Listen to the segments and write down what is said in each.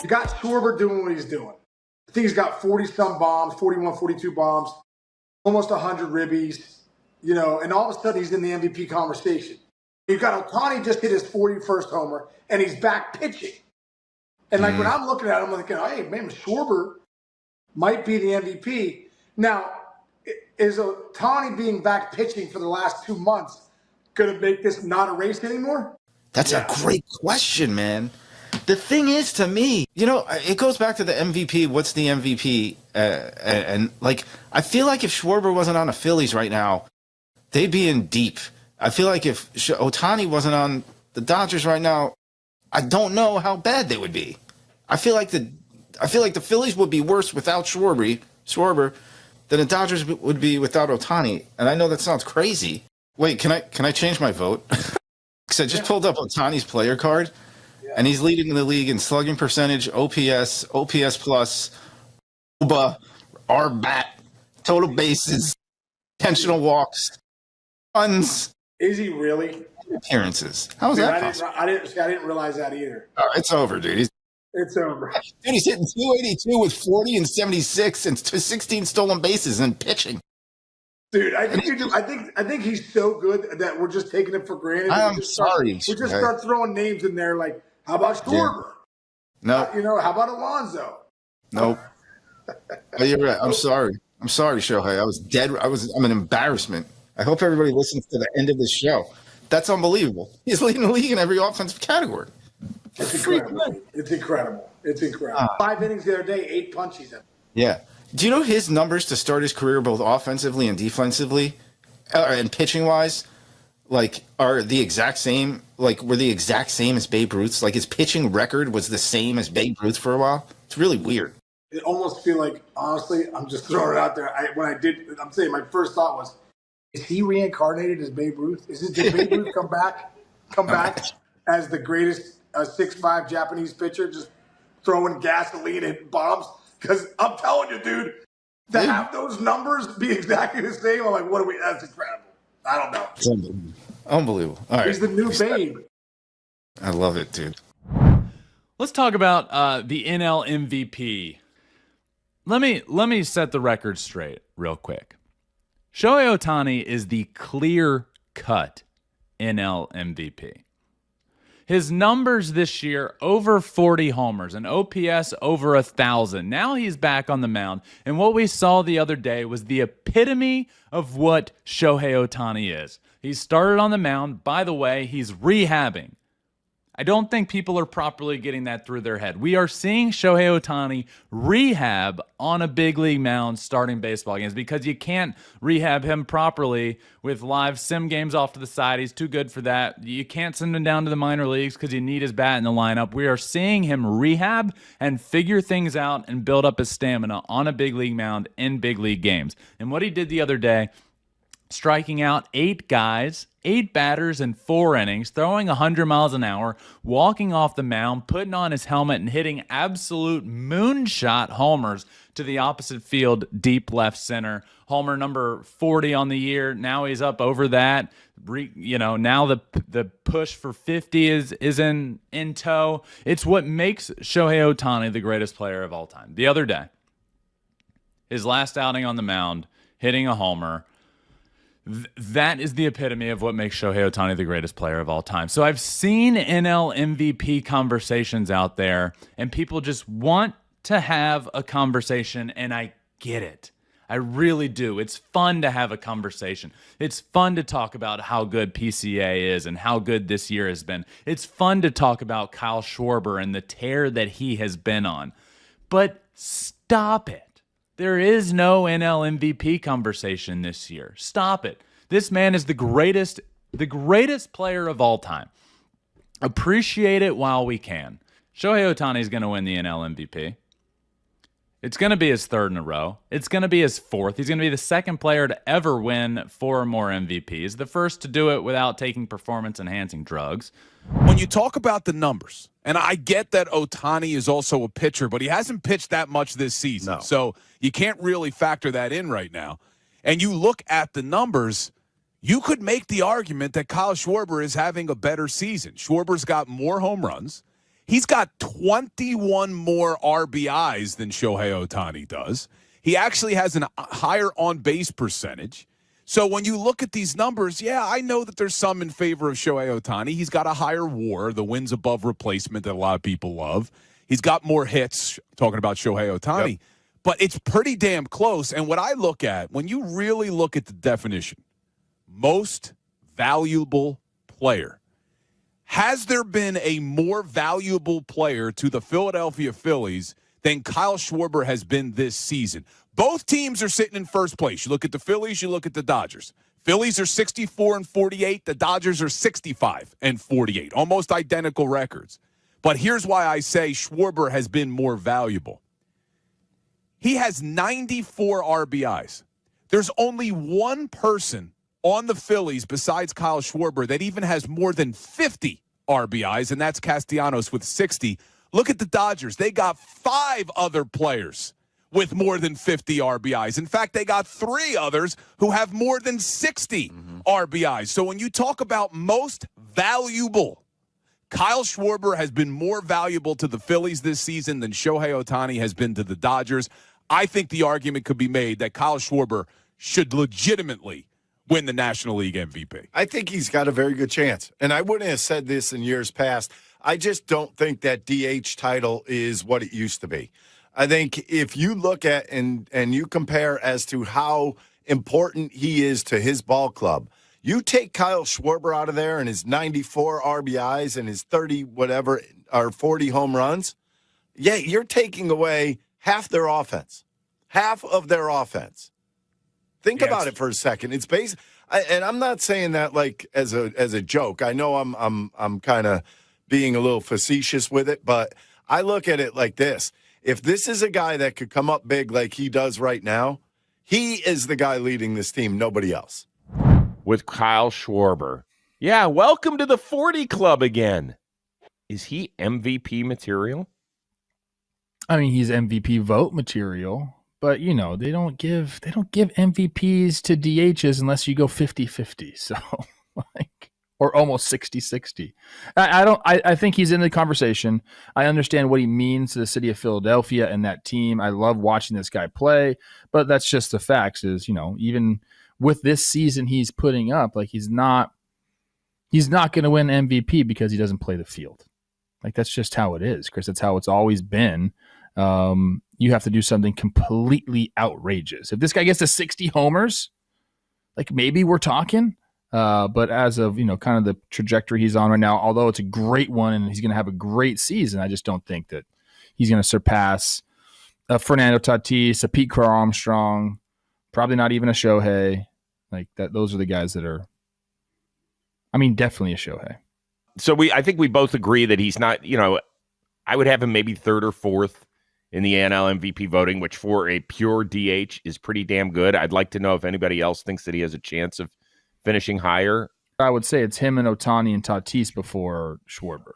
got Schwarber doing what he's doing. I think he's got 40-some bombs, 41, 42 bombs, almost 100 ribbies, you know, and all of a sudden he's in the MVP conversation. You've got Ohtani just hit his 41st homer, and he's back pitching. And, like, when I'm looking at him, I'm thinking, hey, man, Schwarber might be the MVP. Now, is Ohtani being back pitching for the last 2 months going to make this not a race anymore? That's a great question, man. The thing is, to me, you know, it goes back to the MVP. What's the MVP? And like, I feel like if Schwarber wasn't on the Phillies right now, they'd be in deep. I feel like if Ohtani wasn't on the Dodgers right now, I don't know how bad they would be. I feel like the Phillies would be worse without Schwarber than the Dodgers would be without Ohtani. And I know that sounds crazy. Wait, can I change my vote? Because I just pulled up Ohtani's player card. And he's leading the league in slugging percentage, OPS, OPS plus, OBA, RBAT, total bases, intentional walks, runs. Is he really? Appearances. How is that possible? I didn't realize that either. Oh, it's over, dude. It's over. Dude, he's hitting 282 with 40 and 76 and 16 stolen bases and pitching. Dude, I think he's so good that we're just taking it for granted. I'm sorry. We just start throwing names in there like, how about Schwarber? No. You know, how about Alonso? Nope. Oh, you're right. I'm sorry. I'm sorry, Shohei. I was dead. I'm an embarrassment. I hope everybody listens to the end of this show. That's unbelievable. He's leading the league in every offensive category. It's incredible. It's incredible. It's incredible. 5 innings the other day, 8 punchies. Yeah. Do you know his numbers to start his career, both offensively and defensively, and pitching wise, like are the exact same? Like were the exact same as Babe Ruth's? Like his pitching record was the same as Babe Ruth for a while. It's really weird. It almost feel like, honestly, I'm just throwing it out there. I'm saying my first thought was, is he reincarnated as Babe Ruth? Did Babe Ruth come back as the greatest 6'5" Japanese pitcher, just throwing gasoline and bombs? Because I'm telling you, dude, to have those numbers be exactly the same, I'm like, that's incredible. I don't know. It's unbelievable. All right. He's the new Babe. I love it, dude. Let's talk about the NL MVP. Let me set the record straight real quick. Shohei Ohtani is the clear-cut NL MVP. His numbers this year, over 40 homers, an OPS over 1,000. Now he's back on the mound, and what we saw the other day was the epitome of what Shohei Ohtani is. He started on the mound. By the way, he's rehabbing. I don't think people are properly getting that through their head. We are seeing Shohei Ohtani rehab on a big league mound starting baseball games because you can't rehab him properly with live sim games off to the side. He's too good for that. You can't send him down to the minor leagues because you need his bat in the lineup. We are seeing him rehab and figure things out and build up his stamina on a big league mound in big league games. And what he did the other day, striking out 8 guys, 8 batters in 4 innings, throwing 100 miles an hour, walking off the mound, putting on his helmet, and hitting absolute moonshot homers to the opposite field, deep left center. Homer number 40 on the year. Now he's up over that. Now the push for 50 is in tow. It's what makes Shohei Ohtani the greatest player of all time. The other day, his last outing on the mound, hitting a homer. That is the epitome of what makes Shohei Ohtani the greatest player of all time. So I've seen NL MVP conversations out there, and people just want to have a conversation, and I get it. I really do. It's fun to have a conversation. It's fun to talk about how good PCA is and how good this year has been. It's fun to talk about Kyle Schwarber and the tear that he has been on. But stop it. There is no NL MVP conversation this year. Stop it. This man is the greatest player of all time. Appreciate it while we can. Shohei Ohtani is going to win the NL MVP. It's going to be his 3rd in a row. It's going to be his 4th. He's going to be the 2nd player to ever win 4 or more MVPs. The first to do it without taking performance-enhancing drugs. When you talk about the numbers, and I get that Ohtani is also a pitcher, but he hasn't pitched that much this season. No. So you can't really factor that in right now. And you look at the numbers, you could make the argument that Kyle Schwarber is having a better season. Schwarber's got more home runs. He's got 21 more RBIs than Shohei Ohtani does. He actually has a higher on-base percentage. So when you look at these numbers, yeah, I know that there's some in favor of Shohei Ohtani. He's got a higher WAR, the wins above replacement that a lot of people love. He's got more hits, talking about Shohei Ohtani. Yep. But it's pretty damn close. And what I look at, when you really look at the definition, most valuable player, has there been a more valuable player to the Philadelphia Phillies than Kyle Schwarber has been this season? Both teams are sitting in first place. You look at the Phillies, you look at the Dodgers. Phillies are 64-48. The Dodgers are 65-48. Almost identical records. But here's why I say Schwarber has been more valuable. He has 94 RBIs. There's only one person on the Phillies besides Kyle Schwarber that even has more than 50 RBIs, and that's Castellanos with 60. Look at the Dodgers. They got 5 other players with more than 50 RBIs. In fact, they got 3 others who have more than 60 RBIs. So when you talk about most valuable, Kyle Schwarber has been more valuable to the Phillies this season than Shohei Ohtani has been to the Dodgers. I think the argument could be made that Kyle Schwarber should legitimately win the National League MVP. I think he's got a very good chance. And I wouldn't have said this in years past. I just don't think that DH title is what it used to be. I think if you look at and you compare as to how important he is to his ball club, you take Kyle Schwarber out of there and his 94 RBIs and his 30 whatever or 40 home runs, yeah, you're taking away half their offense. Half of their offense. Think about it for a second. It's and I'm not saying that like as a joke. I know I'm kind of being a little facetious with it, but I look at it like this. If this is a guy that could come up big like he does right now, he is the guy leading this team, nobody else. With Kyle Schwarber. Yeah, welcome to the 40 Club again. Is he MVP material? I mean, he's MVP vote material, but you know, they don't give MVPs to DHs unless you go 50-50. So like, or almost 60-60. I think he's in the conversation. I understand what he means to the city of Philadelphia and that team. I love watching this guy play, but that's just the facts is, you know, even with this season he's putting up, like he's not going to win MVP because he doesn't play the field. Like that's just how it is, Chris. That's how it's always been. You have to do something completely outrageous. If this guy gets to 60 homers, like maybe we're talking. But as of, you know, kind of the trajectory he's on right now, although it's a great one and he's going to have a great season, I just don't think that he's going to surpass Fernando Tatis, a Pete Crow Armstrong, probably not even a Shohei. Like that, those are the guys that are, I mean, definitely a Shohei. So I think we both agree that he's not, you know, I would have him maybe 3rd or 4th in the NL MVP voting, which for a pure DH is pretty damn good. I'd like to know if anybody else thinks that he has a chance of finishing higher. I would say it's him and Ohtani and Tatis before Schwarber.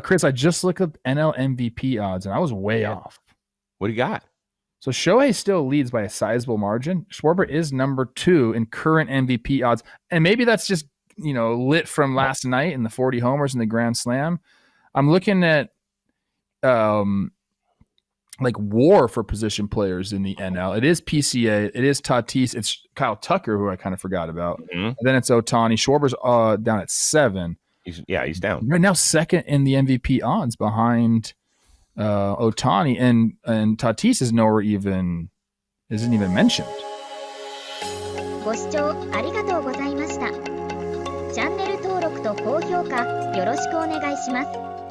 Chris, I just looked up NL MVP odds, and I was way off. What do you got? So Shohei still leads by a sizable margin. Schwarber is number 2 in current MVP odds. And maybe that's just, you know, lit from last night in the 40 homers and the Grand Slam. I'm looking at like WAR for position players in the NL. It is PCA. It is Tatis. It's Kyle Tucker, who I kind of forgot about. Mm-hmm. And then it's Ohtani. Schwarber's down at 7. He's down. Right now, 2nd in the MVP odds behind Ohtani. And Tatis is isn't even mentioned. ご視聴ありがとうございました。チャンネル登録と高評価よろしくお願いします。